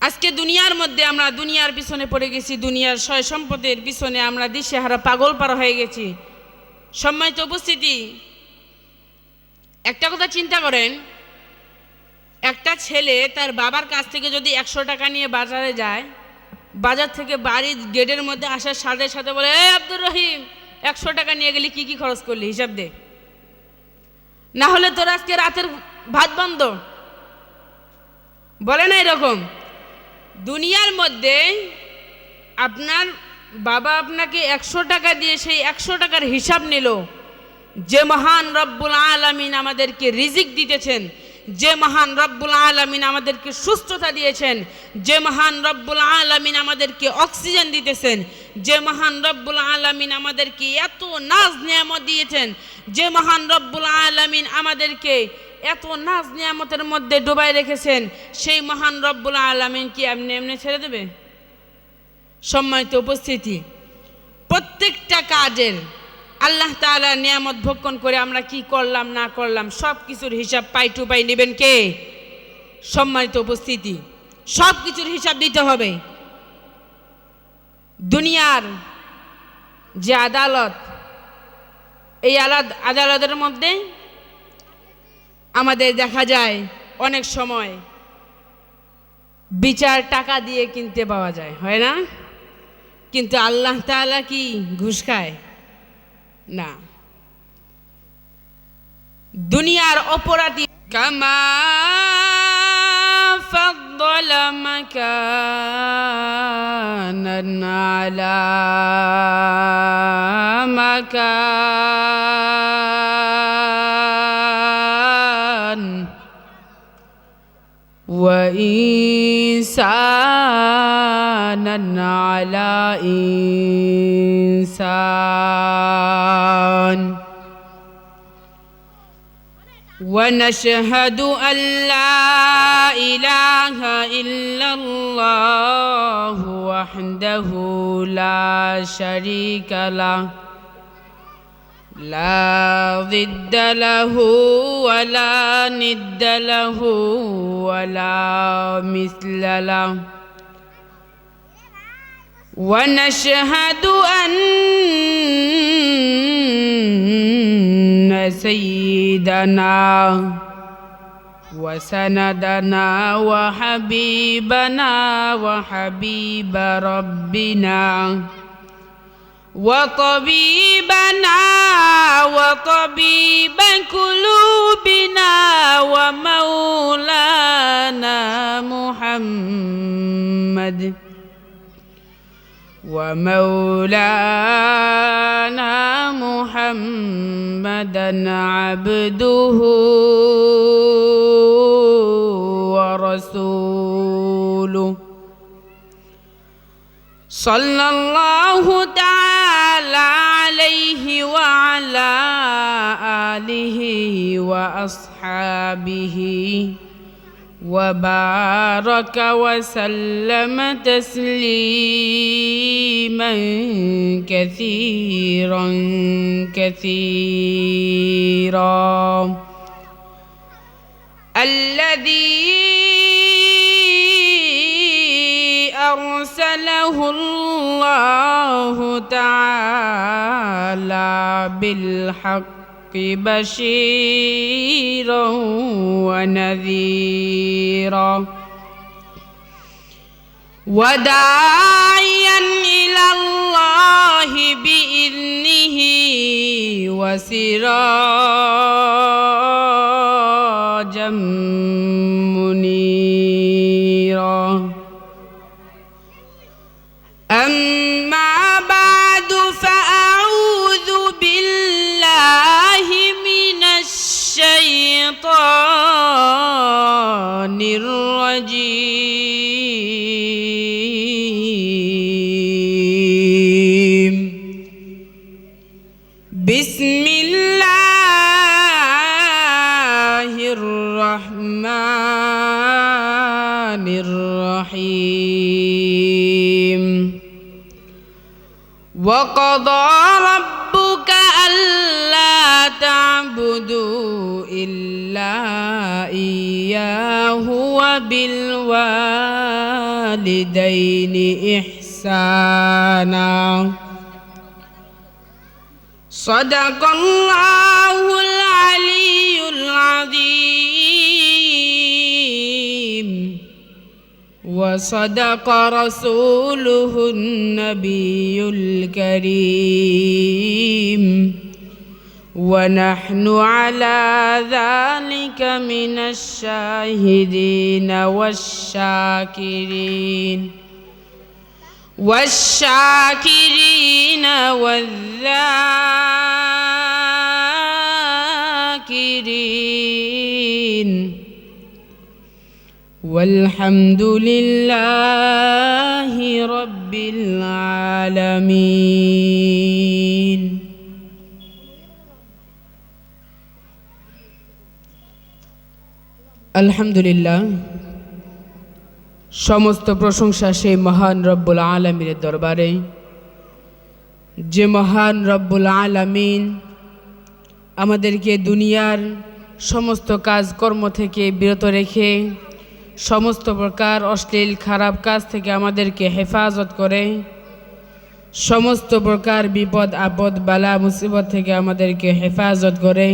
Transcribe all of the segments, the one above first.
আজকে দুনিয়ার মধ্যে আমরা দুনিয়ার পিছনে পড়ে গেছি, দুনিয়ার সয় সম্পদের পিছনে আমরা দিশেহারা পাগল পারা হয়ে গেছি। সম্মানিত উপস্থিতি, একটা কথা চিন্তা করেন, একটা ছেলে তার বাবার কাছ থেকে যদি 100 টাকা নিয়ে বাজারে যায়, বাজার থেকে বাড়ির গেটের মধ্যে আসার সাথে সাথে বলে, এ আব্দুর রহিম, 100 টাকা নিয়ে গেলি, কি কি খরচ করলি হিসাব দে, না হলে তোর আজকে রাতের ভাত বন্ধ। বলে না এরকম? দুনিয়ার মধ্যে আপনার বাবা আপনাকে 100 টাকা দিয়ে সেই 100 টাকার হিসাব নিল। যে মহান রব্বুল আলামিন আমাদেরকে রিজিক দিতেছেন, যে মহান রব্বুল আলামিন আমাদেরকে সুস্থতা দিয়েছেন, যে মহান রব্বুল আলামিন আমাদেরকে অক্সিজেন দিতেছেন, যে মহান রব্বুল আলামিন আমাদেরকে এত নাজ নিয়ামত দিয়েছেন, যে মহান রব্বুল আলামিন আমাদেরকে এত নাজ নিয়ামতের মধ্যে ডুবাই রেখেছেন, সেই মহান রব্বুল আলামিন কি এমনি এমনি ছেড়ে দেবে? সম্মানিত উপস্থিতি, প্রত্যেকটা কাজের আল্লাহ তাআলা নিয়ামত ভক্ষণ করে আমরা কি করলাম না করলাম সব কিছুর হিসাব পাই টু পাই নেবেন কে? সম্মানিত উপস্থিতি, সব কিছুর হিসাব দিতে হবে। দুনিয়ার যে আদালত, এই আদালতের মধ্যে আমাদের দেখা যায় অনেক সময় বিচার টাকা দিয়ে কিনতে পাওয়া যায়, হয় না? কিন্তু আল্লাহ তাআলা কি ঘুষ খায়? না। দুনিয়ার অপরাধী কামা ফাদ্দাল মাকানান আলা মাকান ওয়া ইনসানান আলা ইনসান ونشهد أن لا إله إلا الله وحده لا شريك له لا ضد له ولا ند له ولا مثل له ونشهد أن سيدنا وسندنا وحبيبنا وحبيب ربنا وطبيبنا وطبيب قلوبنا ومولانا محمد ومولانا محمدا عبده ورسوله صلى الله تعالى عليه وعلى آله وأصحابه وبارك وسلم تسليما كثيرا كثيرا الذي أرسله الله تعالى بالحق بشيرا ونذيرا وداعيا إلى الله بإذنه وسراجا منيرا أما بعد فأعوذ بالله من الشيطان الرجيم بسم الله الرحمن الرحيم وقضى ربك ألا تعبدوا إلا إياه وبالوالدين بالوالدين إحسانا صدق الله العلي العظيم وصدق رسوله النبي الكريم ونحن على ذلك من الشاهدين والشاكرين والذاكرين والحمد لله رب العالمين আলহামদুলিল্লাহ সমস্ত প্রশংসা সেই মহান রব্বুল আলামিনের দরবারে যে মহান রব্বুল আলামিন আমাদেরকে দুনিয়ার সমস্ত কাজকর্ম থেকে বিরত রেখে সমস্ত প্রকার অশ্লীল খারাপ কাজ থেকে আমাদেরকে হেফাজত করে সমস্ত প্রকার বিপদ আপদ বালা মুসিবত থেকে আমাদেরকে হেফাজত করে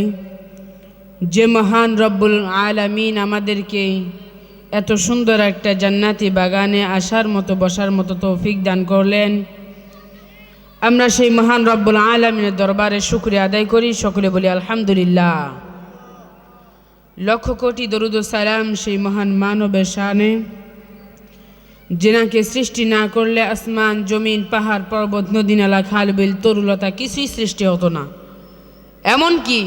যে মহান রব্বুল আলামিন আমাদেরকে এত সুন্দর একটা জান্নাতি বাগানে আসার মতো বসার মতো তৌফিক দান করলেন আমরা সেই মহান রব্বুল আলামিনের দরবারে শুকরিয়া আদায় করি সকলে বলি আলহামদুলিল্লাহ লক্ষ কোটি দরুদ ও সালাম সেই মহান মানবের শানে যেনাকে সৃষ্টি না করলে আসমান জমিন পাহাড় পর্বত নদী নালা খাল বিল তরুলতা কিছুই সৃষ্টি হতো না এমনকি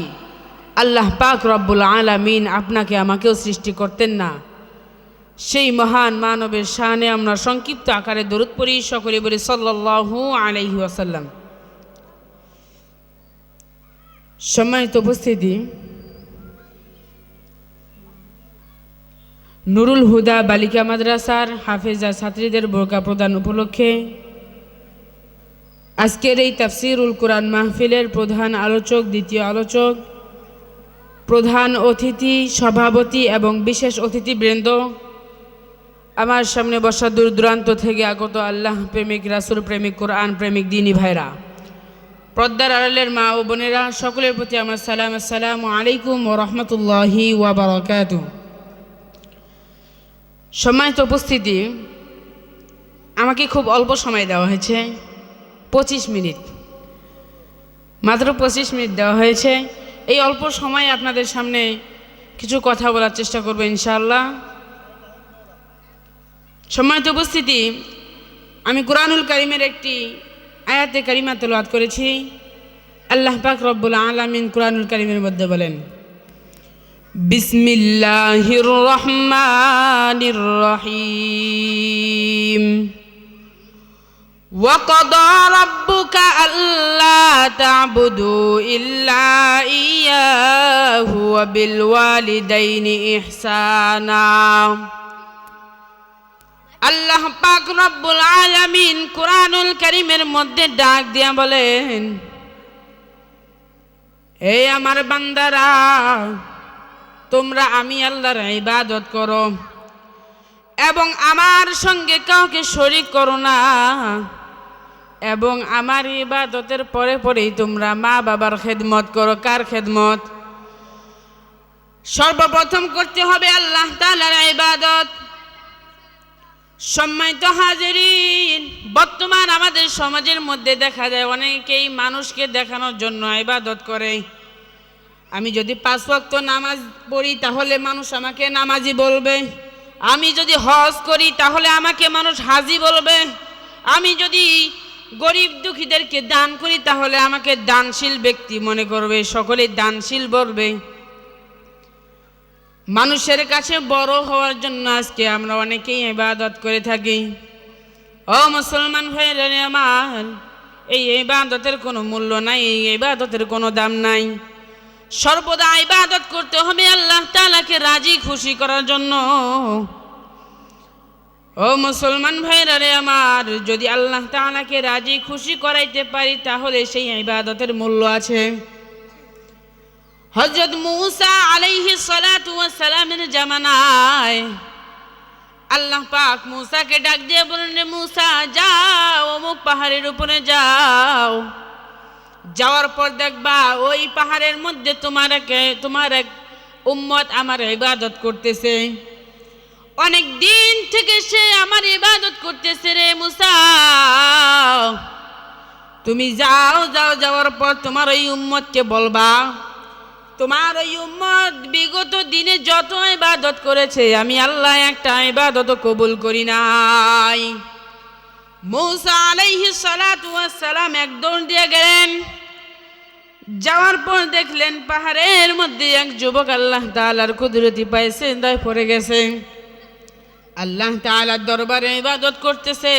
আল্লাহ পাক রব্বুল আলামিন আপনাকে আমাকেও সৃষ্টি করতেন না সেই মহান মানবের শানে আমরা সংক্ষিপ্ত আকারে দরুদ পড়ি সকলে বলি সাল্লাল্লাহু আলাইহি ওয়াসাল্লাম সম্মানিত উপস্থিতি নুরুল হুদা বালিকা মাদ্রাসার হাফেজা ছাত্রীদের বোরকা প্রদান উপলক্ষে আজকের এই তাফসিরুল কুরআন মাহফিলের প্রধান আলোচক দ্বিতীয় আলোচক প্রধান অতিথি সভাপতি এবং বিশেষ অতিথিবৃন্দ আমার সামনে বসা দূর দূরান্ত থেকে আগত আল্লাহ প্রেমিক রাসূল প্রেমিক কোরআন প্রেমিক দিনী ভাইরা পর্দার আড়ালের মা ও বোনেরা সকলের প্রতি আমার সালাম আসসালামু আলাইকুম ওয়া রাহমাতুল্লাহি ওয়া বারাকাতুহু সম্মানিত উপস্থিতি আমাকে খুব অল্প সময় দেওয়া হয়েছে 25 মিনিট মাত্র 25 মিনিট দেওয়া হয়েছে এই অল্প সময়ে আপনাদের সামনে কিছু কথা বলার চেষ্টা করব ইনশাআল্লাহ সম্মানিত উপস্থিতি আমি কুরআনুল কারীমের একটি আয়াতে কারিমা তেলাওয়াত করেছি আল্লাহ পাক রব্বুল আলামিন কুরআনুল কারীমের মধ্যে বলেন বিসমিল্লাহির রহমানির রহিম وَقَضَى رَبُّكَ أَلَّا تَعْبُدُوا إِلَّا إِيَّاهُ وَبِالْوَالِدَيْنِ إِحْسَانًا আল্লাহ পাক রব্বুল আলামিন কুরআনুল কারীমের মধ্যে ডাক দিয়া বলেন হে আমার বান্দারা তোমরা আমি আল্লাহর ইবাদত করো এবং আমার সঙ্গে কাউকে শরীক করো না এবং আমার ইবাদতের পরে পরেই তোমরা মা বাবার খেদমত করো কার খেদমত সর্বপ্রথম করতে হবে আল্লাহ তাআলার ইবাদত সম্মানিত হাজিরিন বর্তমান আমাদের সমাজের মধ্যে দেখা যায় অনেকেই মানুষকে দেখানোর জন্য ইবাদত করে আমি যদি 5 ওয়াক্ত নামাজ পড়ি তাহলে মানুষ আমাকে নামাজি বলবে আমি যদি হজ করি তাহলে আমাকে মানুষ হাজি বলবে আমি যদি গরিব দুঃখীদেরকে দান করি তাহলে আমাকে দানশীল ব্যক্তি মনে করবে সকলেই দানশীল বলবে মানুষের কাছে বড় হওয়ার জন্য আজকে আমরা অনেকেই ইবাদত করে থাকি ও মুসলমান ভাইরা আমার এই ইবাদতের কোনো মূল্য নাই এই ইবাদতের কোনো দাম নাই সর্বদা ইবাদত করতে হবে আল্লাহ তাআলাকে রাজি খুশি করার জন্য ও মুসলমান ভাইরা আমার যদি আল্লাহ তাআলাকে রাজি খুশি করাইতে পারি তাহলে সেই ইবাদতের মূল্য আছে হযরত মূসা আলাইহিস সালাতু ওয়াস সালামের জামানায় আল্লাহ পাক মূসাকে ডাক দিয়ে বললেন, রে মূসা যাও অমুক পাহাড়ের উপরে যাও, যাওয়ার পর দেখবা ওই পাহাড়ের মধ্যে তোমার এক উম্মত আমার ইবাদত করতেছে, অনেক দিন থেকে সে আমার ইবাদত করতেছে রে মূসা, তুমি যাও, যাওয়ার পর তোমার ওই উম্মতকে বলবা তোমার ওই উম্মত বিগত দিনে যত ইবাদত করেছে আমি আল্লাহ একটা ইবাদত কবুল করি নাই। মূসা আলাইহিস সালাতু ওয়াস সালাম এক দৌড় দিয়ে গেলেন, যাওয়ার পর দেখলেন পাহাড়ের মধ্যে এক যুবক আল্লাহ তাআলার কুদরতি পায়ে সিজদায় পড়ে গেছে, আল্লাহ তাআলার দরবারে ইবাদত করতেছে।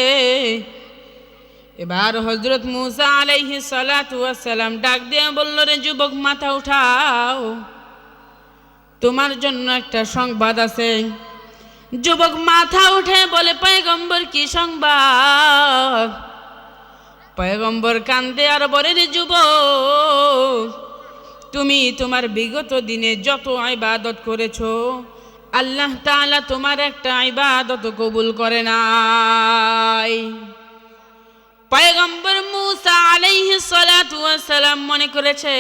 এবার হযরত মূসা আলাইহিস সালাতু ওয়াস সালাম ডাক দিয়ে বলল, রে যুবক মাথা উঠাও, তোমার জন্য একটা সংবাদ আছে। যুবক মাথা উঠে বলে, পয়গম্বর কি সংবাদ? পয়গম্বর কান্দে আর বলে, রে যুবক তুমি তোমার বিগত দিনে যত ইবাদত করেছো আল্লাহ তাআলা তোমার একটা ইবাদত কবুল করে নাই। পয়গম্বর মূসা আলাইহিস সালাতু ওয়াস সালাম মনে করেছে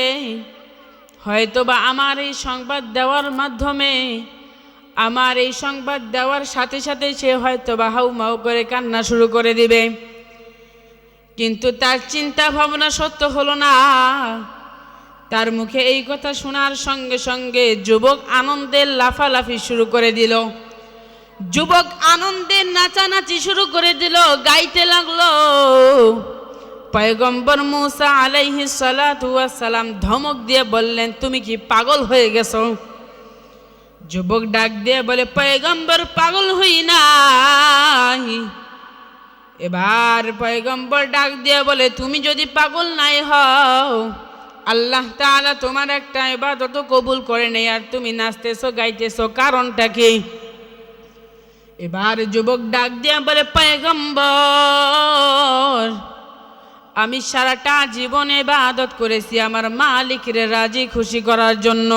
হয়তোবা আমার এই সংবাদ দেওয়ার মাধ্যমে, আমার এই সংবাদ দেওয়ার সাথে সাথে সে হয়তোবা হাউমাউ করে কান্না শুরু করে দিবে, কিন্তু তার চিন্তা ভাবনা সত্য হলো না। তার মুখে এই কথা শোনার সঙ্গে সঙ্গে যুবক আনন্দের লাফালাফি শুরু করে দিল, যুবক আনন্দে নাচানাচি শুরু করে দিল, গাইতে লাগলো। পয়গম্বর মূসা আলাইহিস সালাতু ওয়াস সালাম ধমক দিয়ে বললেন, তুমি কি পাগল হয়ে গেছো? যুবক ডাক দিয়ে বলে, পয়গম্বর পাগল হই নাই। এবার পয়গম্বর ডাক দিয়ে বলে, তুমি যদি পাগল নাই হও আল্লাহ তাআলা তোমার একটা ইবাদত কবুল করে নেই, আর তুমি নাচতেছো গাইতেছো কারণটা কি? এবার যুবক ডাক দিয়ে বলে, পয়গম্বর আমি সারাটা জীবন ইবাদত করেছি আমার মালিকের রাজি খুশি করার জন্য,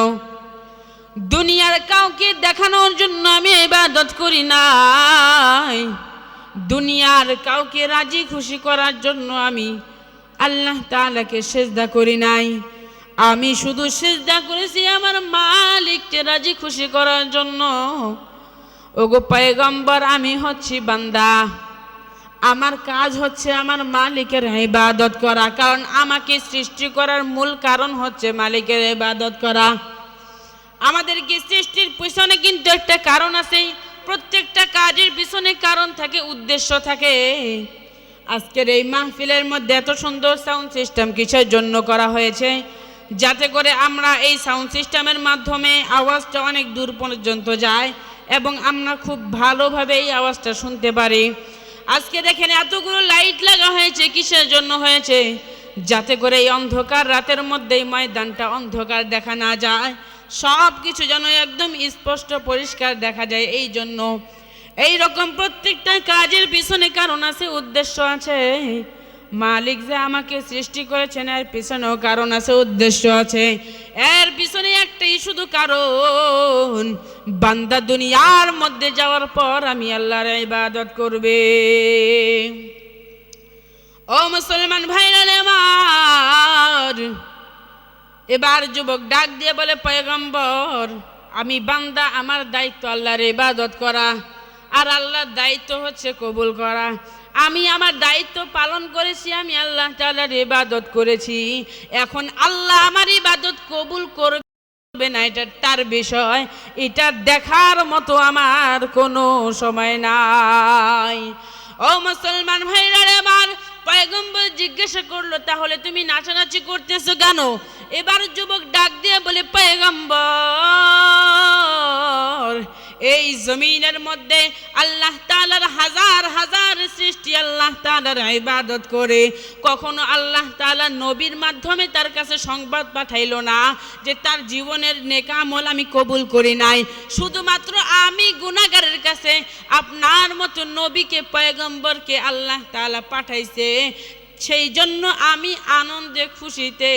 দুনিয়ার কাউকে দেখানোর জন্য আমি ইবাদত করি নাই, দুনিয়ার কাউকে রাজি খুশি করার জন্য আমি আল্লাহ তাআলাকে সিজদা করি নাই, আমি শুধু সিজদা করেছি আমার মালিককে রাজি খুশি করার জন্য। ওগো পয়গম্বর আমি হচ্ছি বান্দা, আমার কাজ হচ্ছে আমার মালিকের ইবাদত করা, কারণ আমাকে সৃষ্টি করার মূল কারণ হচ্ছে মালিকের ইবাদত করা। আমাদেরকে সৃষ্টির পিছনে কিন্তু একটা কারণ আছে, প্রত্যেকটা কাজের পিছনে কারণ থাকে, উদ্দেশ্য থাকে। আজকের এই মাহফিলের মধ্যে এত সুন্দর সাউন্ড সিস্টেম কিসের জন্য করা হয়েছে? যাতে করে আমরা এই সাউন্ড সিস্টেমের মাধ্যমে আওয়াজটা অনেক দূর পর্যন্ত যায় এবং আমরা খুব ভালোভাবে এই আওয়াজটা শুনতে পারি। আজকে দেখেন এতগুলো লাইট লাগা হয়েছে, কিসের জন্য হয়েছে? যাতে করে এই অন্ধকার রাতের মধ্যেই ময়দানটা অন্ধকার দেখা না যায়, সব কিছু যেন একদম স্পষ্ট পরিষ্কার দেখা যায়। এই জন্য এই রকম প্রত্যেকটা কাজের পিছনে কারণ আছে, উদ্দেশ্য আছে। মালিক যে আমাকে সৃষ্টি করেছেন এর পিছনেও কারণ আছে, উদ্দেশ্য আছে। এর পিছনে একটাই শুধু কারণ, বান্দা দুনিয়ার মধ্যে যাওয়ার পর আমি আল্লাহর ইবাদত করবে। ও মুসলমান ভাইরা আমার, এবার যুবক ডাক দিয়ে বলে, পয়গম্বর আমি বান্দা, আমার দায়িত্ব আল্লাহর ইবাদত করা, আর আল্লাহর দায়িত্ব হচ্ছে কবুল করা। আমি আমার দায়িত্ব পালন করেছি, আমি আল্লাহ তাআলার ইবাদত করেছি। এখন আল্লাহ আমার ইবাদত কবুল করবে না এটা তার বিষয়, এটা দেখার মতো আমার কোনো সময় নাই। ও মুসলমান ভাইরা আমার, পয়গম্বর জিজ্ঞাসা করলো, তাহলে তুমি নাচানাচি করতেছো কেন? এবার যুবক ডাক দিয়ে বলে, পয়গম্বর এই জমিনের মধ্যে আল্লাহ তাআলার হাজার হাজার সৃষ্টি আল্লাহ তাআলার ইবাদত করে, কখনো আল্লাহ তাআলা নবীর মাধ্যমে তার কাছে সংবাদ পাঠাইলো না যে তার জীবনের নেক আমল আমি কবুল করি নাই। শুধুমাত্র আমি গুনাহগারের কাছে আপনার মতো নবীকে, পয়গম্বরকে আল্লাহ তাআলা পাঠাইছে সেই জন্য আমি আনন্দে খুশিতে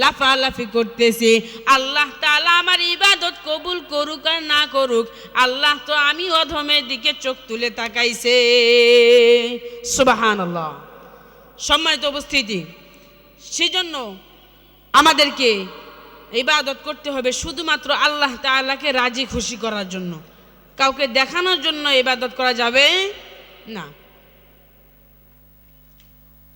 লাফালাফি করতেছি। আল্লাহ তাআলা আমার ইবাদত কবুল করুক আর না করুক, আল্লাহ তো আমি অধমের দিকে চোখ তুলে তাকাইছে। সুবহানাল্লাহ। সম্মানিত উপস্থিতি, সেজন্য আমাদেরকে ইবাদত করতে হবে শুধুমাত্র আল্লাহ তাআলাকে রাজি খুশি করার জন্য, কাউকে দেখানোর জন্য ইবাদত করা যাবে না।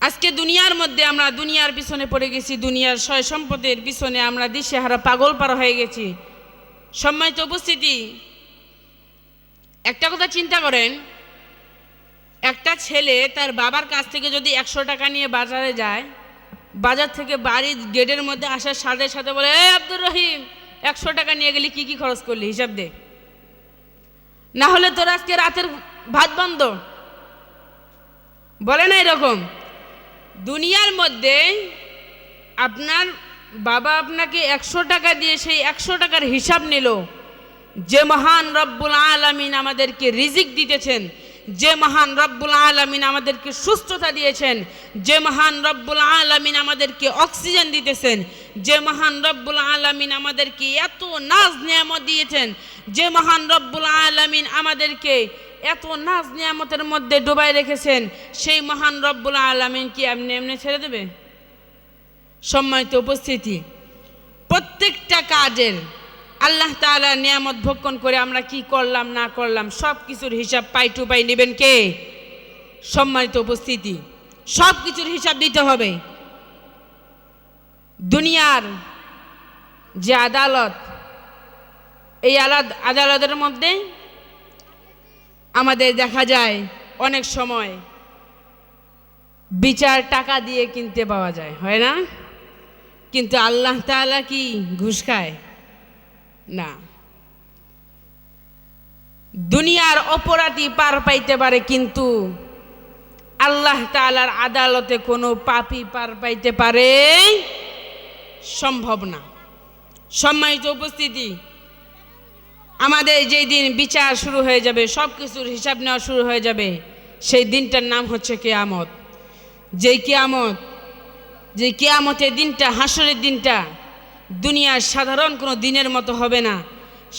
আজকে দুনিয়ার মধ্যে আমরা দুনিয়ার পিছনে পড়ে গেছি, দুনিয়ার সয় সম্পদের পিছনে আমরা দিশেহারা পাগল পার হয়ে গেছি। সম্মানিত উপস্থিতি, একটা কথা চিন্তা করেন, একটা ছেলে তার বাবার কাছ থেকে যদি 100 টাকা নিয়ে বাজারে যায়, বাজার থেকে বাড়ির গেটের মধ্যে আসার সাথে সাথে বলে, এই আব্দুর রহিম 100 টাকা নিয়ে গেলি, কি কি খরচ করলি হিসাব দে, না হলে তোর আজকে রাতের ভাত বন্ধ। বলে না এরকম? দুনিয়ার মধ্যে আপনার বাবা আপনাকে 100 টাকা দিয়ে সেই 100 টাকার হিসাব নিল। যে মহান রব্বুল আলামিন আমাদেরকে রিজিক দিতেছেন, যে মহান রব্বুল আলামিন আমাদেরকে সুস্থতা দিয়েছেন, যে মহান রব্বুল আলামিন আমাদেরকে অক্সিজেন দিতেছেন, যে মহান রব্বুল আলামিন আমাদেরকে এত নাজ নিয়ামত দিয়েছেন, যে মহান রব্বুল আলামিন আমাদেরকে এত নাজ নিয়ামতের মধ্যে ডুবাই রেখেছেন, সেই মহান রব্বুল আলামিন কি এমনি এমনি ছেড়ে দেবে? সম্মানিত উপস্থিতি, প্রত্যেকটা কাজের আল্লাহ তাআলার নিয়ামত ভক্ষণ করে আমরা কি করলাম না করলাম সব কিছুর হিসাব পাই টু পাই নেবেন কে? সম্মানিত উপস্থিতি, সব কিছুর হিসাব দিতে হবে। দুনিয়ার যে আদালত, এই আদালতের মধ্যে আমাদের দেখা যায় অনেক সময় বিচার টাকা দিয়ে কিনতে পাওয়া যায়, হয় না? কিন্তু আল্লাহ তাআলা কি ঘুষ খায়? না। দুনিয়ার অপরাধী পার পাইতে পারে, কিন্তু আল্লাহ তাআলার আদালতে কোনো পাপী পার পাইতে পারে সম্ভব না। সম্মানিত উপস্থিতি, আমাদের যেই দিন বিচার শুরু হয়ে যাবে, সব কিছুর হিসাব নেওয়া শুরু হয়ে যাবে, সেই দিনটার নাম হচ্ছে কিয়ামত। যে কিয়ামতের দিনটা, হাসরের দিনটা দুনিয়ার সাধারণ কোনো দিনের মতো হবে না।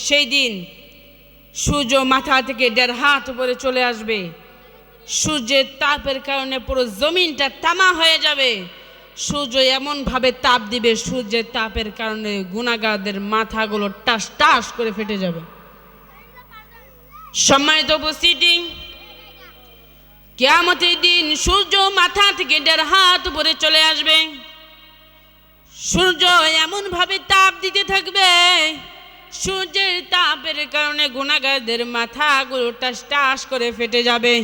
সেই দিন সূর্য মাথা থেকে 1.5 হাত উপরে চলে আসবে, সূর্যের তাপের কারণে পুরো জমিনটা তামা হয়ে যাবে। সূর্য এমনভাবে তাপ দিবে, সূর্যের তাপের কারণে গুনাহগারদের মাথাগুলো টাস টাস করে ফেটে যাবে। সম্মানিত উপস্থিতি, কিয়ামতের দিন সূর্য মাথা থেকে 1.5 হাত উপরে চলে আসবে। সূর্য এমনভাবে তাপ দিতে থাকবে, সূর্যের তাপের কারণে গুনাহগারদের মাথাগুলো টাস টাস করে ফেটে যাবে।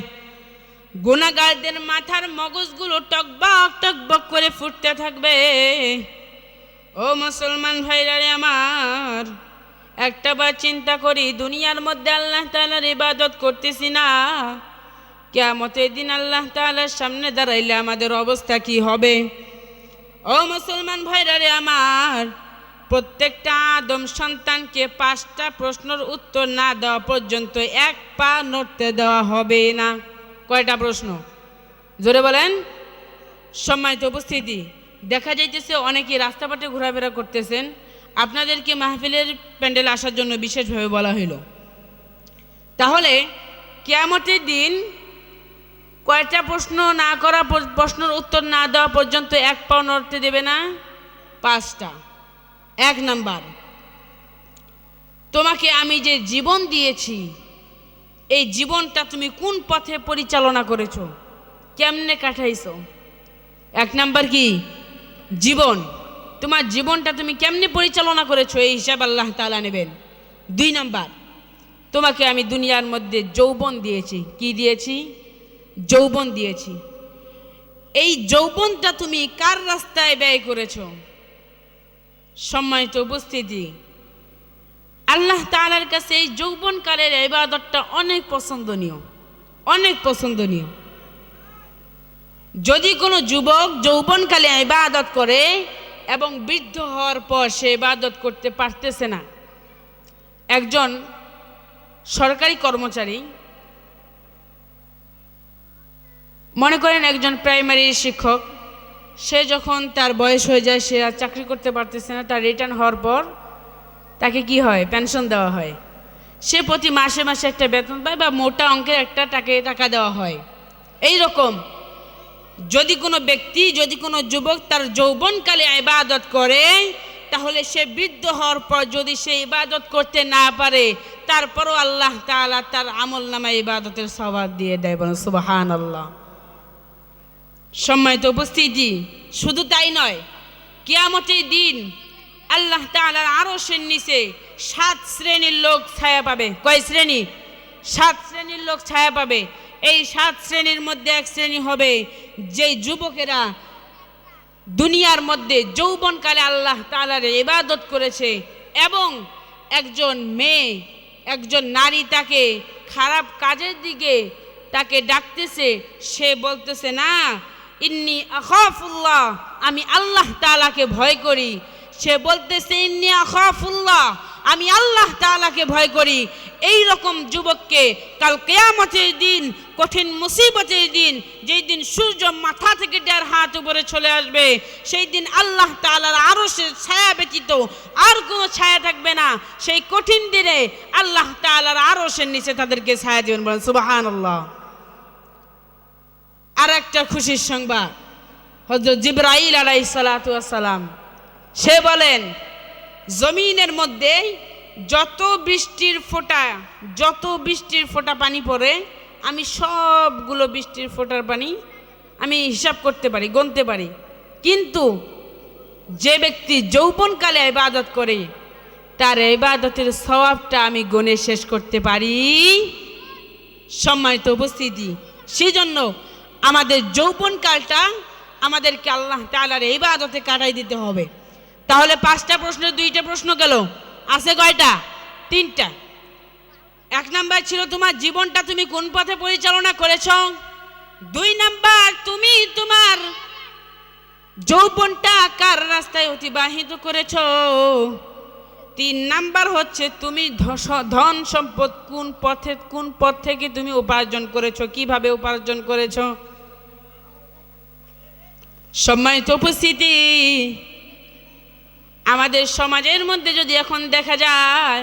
গুনাহগারদের মাথার মগজগুলো টকবক টকবক করে ফুটতে থাকবে। ও মুসলমান ভাইরা আমার, একটা বার চিন্তা করি, দুনিয়ার মধ্যে আল্লাহ তাআলার ইবাদত করতেছি না, কিয়ামতের দিন আল্লাহ তাআলার সামনে দাঁড়াইলে আমাদের অবস্থা কি হবে? ও মুসলমান ভাইরা আমার, প্রত্যেকটা আদম সন্তানকে 5টা প্রশ্নের উত্তর না দেওয়া পর্যন্ত 1 পা নড়তে দেওয়া হবে না। কয়টা প্রশ্ন? জোরে বলেন। সম্মানিত উপস্থিতি, দেখা যাইতেছে অনেকেই রাস্তাঘাটে ঘোরাফেরা করতেছেন, আপনাদেরকে মাহফিলের প্যান্ডেলে আসার জন্য বিশেষভাবে বলা হইল। তাহলে কিয়ামতের দিন কয়টা প্রশ্ন না করা, প্রশ্নের উত্তর না দেওয়া পর্যন্ত 1 পাও নড়তে দেবে না? 5টা। 1 নাম্বার, তোমাকে আমি যে জীবন দিয়েছি, এই জীবনটা তুমি কোন পথে পরিচালনা করেছো, কেমনে কাটাইছো? 1 নাম্বার কি? জীবন। তোমার জীবনটা তুমি কেমনে পরিচালনা করেছো, এই হিসাব আল্লাহ তাআলা নেবেন। 2 নাম্বার, তোমাকে আমি দুনিয়ার মধ্যে যৌবন দিয়েছি। কি দিয়েছি? যৌবন দিয়েছি। এই যৌবনটা তুমি কার রাস্তায় ব্যয় করেছো? সম্মানিত উপস্থিতি, আল্লাহ তাআলার কাছে এই যৌবনকালের ইবাদতটা অনেক পছন্দনীয়, অনেক পছন্দনীয়। যদি কোনো যুবক যৌবনকালে ইবাদত করে এবং বৃদ্ধ হওয়ার পর সে ইবাদত করতে পারতেছে না, একজন সরকারি কর্মচারী, মনে করেন একজন প্রাইমারি শিক্ষক, সে যখন তার বয়স হয়ে যায়, সে আর চাকরি করতে পারতেছে না, তার রিটার্ন হওয়ার পর তাকে কি হয়, পেনশন দেওয়া হয়। সে প্রতি মাসে মাসে একটা বেতন পায় বা মোটা অঙ্কের একটা টাকা দেওয়া হয়। এই রকম যদি কোনো ব্যক্তি, যদি কোনো যুবক তার যৌবনকালে ইবাদত করে, তাহলে সে বৃদ্ধ হওয়ার পর যদি সে ইবাদত করতে না পারে, তারপরও আল্লাহ তাআলা তার আমল নামায় ইবাদতের সওয়াব দিয়ে দেয়। বলেন সুবহানাল্লাহ। সম্মানিত উপস্থিতি, শুধু তাই নয়, কিয়ামতের দিন আল্লাহ তাআলার আরশের নিচে 7 শ্রেণীর লোক ছায়া পাবে। কয় শ্রেণী? 7 শ্রেণীর লোক ছায়া পাবে। এই 7 শ্রেণীর মধ্যে এক শ্রেণী হবে যেই যুবকেরা দুনিয়ার মধ্যে যৌবনকালে আল্লাহ তাআলার ইবাদত করেছে এবং একজন মেয়ে, একজন নারী তাকে খারাপ কাজের দিকে তাকে ডাকতেছে, সে বলতেছে না ইন্নী আখাফুল্লাহ, আমি আল্লাহ তাআলাকে ভয় করি। সে বলতেছে ইন্নী আখাফুল্লাহ, আমি আল্লাহ তাআলাকে ভয় করি। এই রকম যুবককে কাল কিয়ামতের দিন, কঠিন মুসিবতের দিন, যেই দিন সূর্য মাথা থেকে 1.5 হাত উপরে চলে আসবে, সেই দিন আল্লাহ তাআলার আরশের ছায়া ব্যতীত আর কোনো ছায়া থাকবে না। সেই কঠিন দিনে আল্লাহ তাআলার আরশের নিচে তাদেরকে ছায়া দিবেন। বলেন সুবহানাল্লাহ। আর একটা খুশির সংবাদ, হযরত জিবরাইল আলাইহিস সালাতু ওয়াস সালাম সে বলেন, জমিনের মধ্যে যত বৃষ্টির ফোঁটা পানি পড়ে, আমি সবগুলো বৃষ্টির ফোঁটার পানি আমি হিসাব করতে পারি, গুনতে পারি। কিন্তু যে ব্যক্তি যৌবনকালে ইবাদত করে, তার ইবাদতের সওয়াবটা আমি গুনে শেষ করতে পারি। সম্মানিত উপস্থিতি, সেজন্য আমাদের যৌবনকালটা আমাদেরকে আল্লাহ তাআলার ইবাদতে কাটাই দিতে হবে। তাহলে 5টা প্রশ্নের 2টা প্রশ্ন গেল, আছে কয়টা? 3টা। 1 নাম্বার ছিল তোমার জীবনটা তুমি কোন পথে পরিচালনা করেছ। 2 নাম্বার, তুমি তোমার যৌবনটা কার রাস্তায় অতিবাহিত করেছ। 3 নাম্বার হচ্ছে তুমি ধন সম্পদ কোন পথ থেকে তুমি উপার্জন করেছ, কিভাবে উপার্জন করেছ। সম্মানিত উপস্থিতি, আমাদের সমাজের মধ্যে যদি এখন দেখা যায়,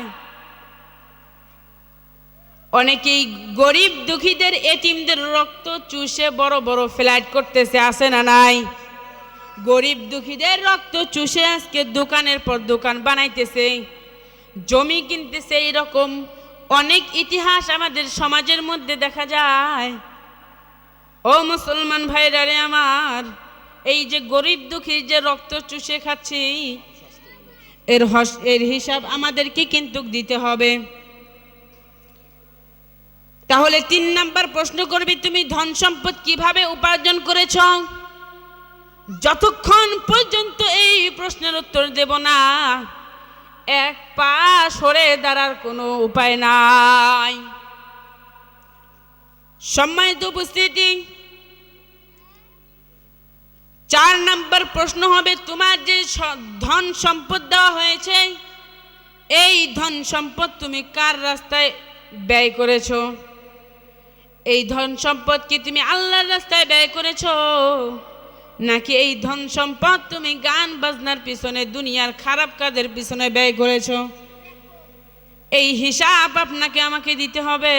অনেকেই গরিব দুঃখীদের, এতিমদের রক্ত চুষে বড় বড় ফ্ল্যাট করতেছে, আছে না নাই? গরিব দুঃখীদের রক্ত চুষে আজকে দোকানের পর দোকান বানাইতেছে, জমি কিনতেছে। এইরকম অনেক ইতিহাস আমাদের সমাজের মধ্যে দেখা যায়। ও মুসলমান ভাইরা রে আমার, এই যে গরিব দুঃখীর যে রক্ত চুষে খাচ্ছি, এর হিসাব আমাদেরকে কিন্তু দিতে হবে। তাহলে 3 নাম্বার প্রশ্ন করবি, তুমি ধন সম্পদ কিভাবে উপার্জন করেছ। যতক্ষণ পর্যন্ত এই প্রশ্নের উত্তর দেব না, এক পা সরে দাঁড়ার কোনো উপায় নাই। সম্মানিত উপস্থিতি, 4 নাম্বার প্রশ্ন হবে, তোমার যে ধন সম্পদ দেওয়া হয়েছে, এই ধন সম্পদ তুমি কার রাস্তায় ব্যয় করেছ। এই ধন সম্পদ কি তুমি আল্লাহর রাস্তায় ব্যয় করেছ, নাকি এই ধন সম্পদ তুমি গান বাজনার পিছনে, দুনিয়ার খারাপ কাজের পিছনে ব্যয় করেছ। এই হিসাব আপনাকে আমাকে দিতে হবে।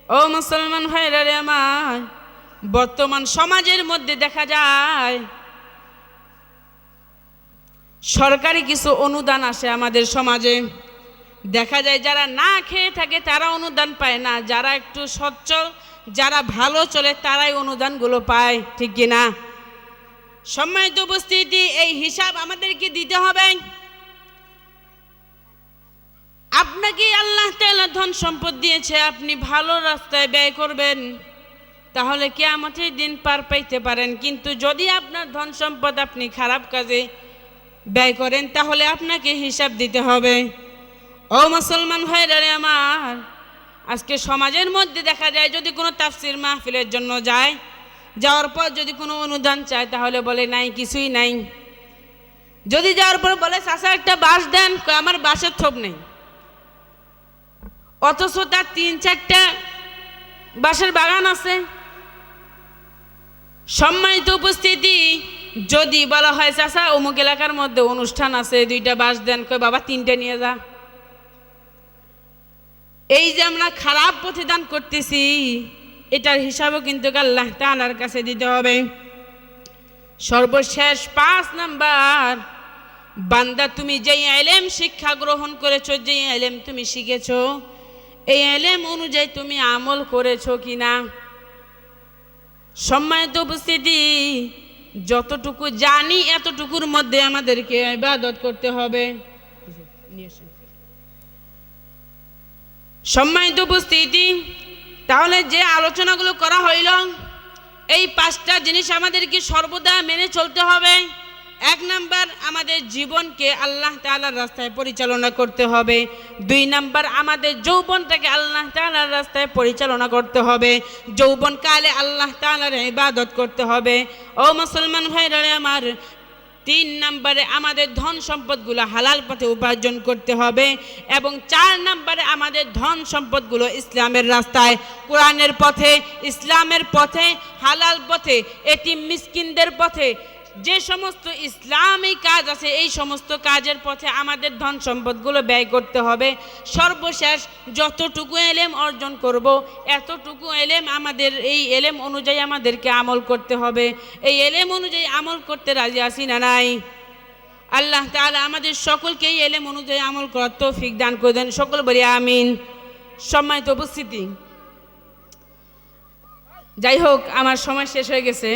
ও মুসলমান ভাইরা রে আমার, বর্তমান সমাজের মধ্যে দেখা যায় সরকারি কিছু অনুদান আসে আমাদের সমাজে। দেখা যায় যারা না খেয়ে থাকে তারা অনুদান পায় না, যারা একটু সচ্ছল, যারা ভালো চলে তারাই অনুদানগুলো পায়, ঠিক কিনা। সম্মানিত উপস্থিতি, এই হিসাব আমাদেরকে দিতে হবে। আপনাকে আল্লাহ তাআলা ধন সম্পদ দিয়েছে, আপনি ভালো রাস্তায় ব্যয় করবেন, তাহলে কিয়ামতের দিন পার পাইতে পারেন। কিন্তু যদি আপনার ধন সম্পদ আপনি খারাপ কাজে ব্যয় করেন, তাহলে আপনাকে হিসাব দিতে হবে। ও মুসলমান ভাইরা রে আমার, আজকে সমাজের মধ্যে দেখা যায় যদি কোনো তাফসির মাহফিলের জন্য যায়, যাওয়ার পর যদি কোনো অনুদান চায়, তাহলে বলে নাই, কিছুই নাই। যদি যাওয়ার পর বলে চাচা একটা বাঁশ দেন, আমার বাঁশের থোপ নেই, অথচ তার 3-4টা বাঁশের বাগান আছে। সম্মানিত উপস্থিতি, যদি বলা হয় চাচা অমুক এলাকার মধ্যে অনুষ্ঠান আছে, 2টা বাস দেন, কই বাবা 3টে নিয়ে যা। এই যে আমরা খারাপ পথে দান করতেছি, এটার হিসাবও কিন্তু আল্লাহ তাআলার কাছে দিতে হবে। সর্বশেষ 5 নাম্বার, বান্দা তুমি যেই ইলম শিক্ষা গ্রহণ করেছো, যেই ইলম তুমি শিখেছো, এই ইলম অনুযায়ী তুমি আমল করেছো কিনা। সম্মানিত উপস্থিতি, যতটুকু জানি এতটুকুর মধ্যে আমাদেরকে ইবাদত করতে হবে। সম্মানিত উপস্থিতি, তাহলে যে আলোচনাগুলো করা হইল, এই 5টা জিনিস আমাদেরকে সর্বদা মেনে চলতে হবে। 1 নাম্বার, আমাদের জীবনকে আল্লাহ তাআলার রাস্তায় পরিচালনা করতে হবে। 2 নাম্বার, আমাদের যৌবনটাকে আল্লাহ তাআলার রাস্তায় পরিচালনা করতে হবে। যৌবনকালে আল্লাহ তাআলার ইবাদত করতে হবে। ও মুসলমান ভাইরা আমার, 3 নাম্বারে আমাদের ধন সম্পদগুলো হালাল পথে উপার্জন করতে হবে। এবং 4 নাম্বারে আমাদের ধন সম্পদগুলো ইসলামের রাস্তায়, কোরআনের পথে, ইসলামের পথে, হালাল পথে, এতিম মিসকিনদের পথে, যে সমস্ত ইসলামী কাজ আছে এই সমস্ত কাজের পথে আমাদের ধন সম্পদগুলো ব্যয় করতে হবে। সর্বশেষ যতটুকু ইলম অর্জন করব, এতটুকু ইলম আমাদের, এই ইলম অনুযায়ী আমাদেরকে আমল করতে হবে। এই ইলম অনুযায়ী আমল করতে রাজি আছি না নাই? আল্লাহ তাআলা আমাদের সকলকে এই ইলম অনুযায়ী আমল করার তৌফিক দান করে দেন। সকল বলি আমিন। সম্মানিত উপস্থিতি, যাই হোক, আমার সময় শেষ হয়ে গেছে।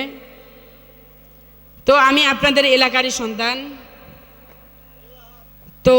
তো আমি আপনাদের এলাকারই সন্তান। তো